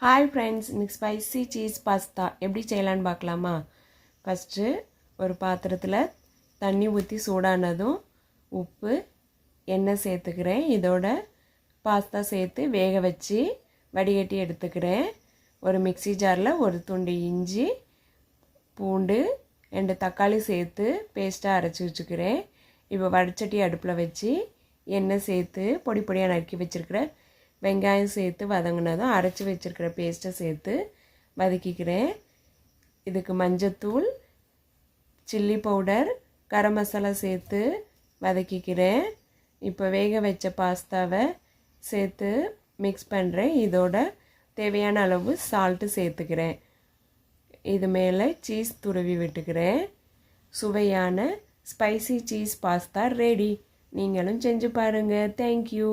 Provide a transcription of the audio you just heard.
Hi friends, இன்னைக்கு spicy cheese pasta எப்படி செய்யலான்னு பார்க்கலாமா? ஃபஸ்ட்டு ஒரு பாத்திரத்தில் தண்ணி ஊற்றி சூடானதும் உப்பு எண்ணெய் சேர்த்துக்கிறேன். இதோட பாஸ்தா சேர்த்து வேக வச்சு வடிகட்டி எடுத்துக்கிறேன். ஒரு மிக்ஸி ஜாரில் ஒரு துண்டு இஞ்சி, பூண்டு, 2 தக்காளி சேர்த்து பேஸ்ட்டாக அரைச்சி வச்சுக்கிறேன். இப்போ வடச்சட்டி அடுப்பில் வச்சு எண்ணெய் சேர்த்து பொடி பொடியாக நறுக்கி வச்சுருக்கிற வெங்காயம் சேர்த்து வதங்கினதும் அரைச்சி வச்சுருக்கிற பேஸ்ட்டை சேர்த்து வதக்கிக்கிறேன். இதுக்கு மஞ்சத்தூள், சில்லி பவுடர், கரம் மசாலா சேர்த்து வதக்கிக்கிறேன். இப்போ வேக வச்ச பாஸ்தாவை சேர்த்து மிக்ஸ் பண்ணுறேன். இதோட தேவையான அளவு சால்ட்டு சேர்த்துக்கிறேன். இது மேலே சீஸ் துருவி விட்டுக்கிறேன். சுவையான ஸ்பைசி சீஸ் பாஸ்தா ரெடி. நீங்களும் செஞ்சு பாருங்கள். தேங்க்யூ.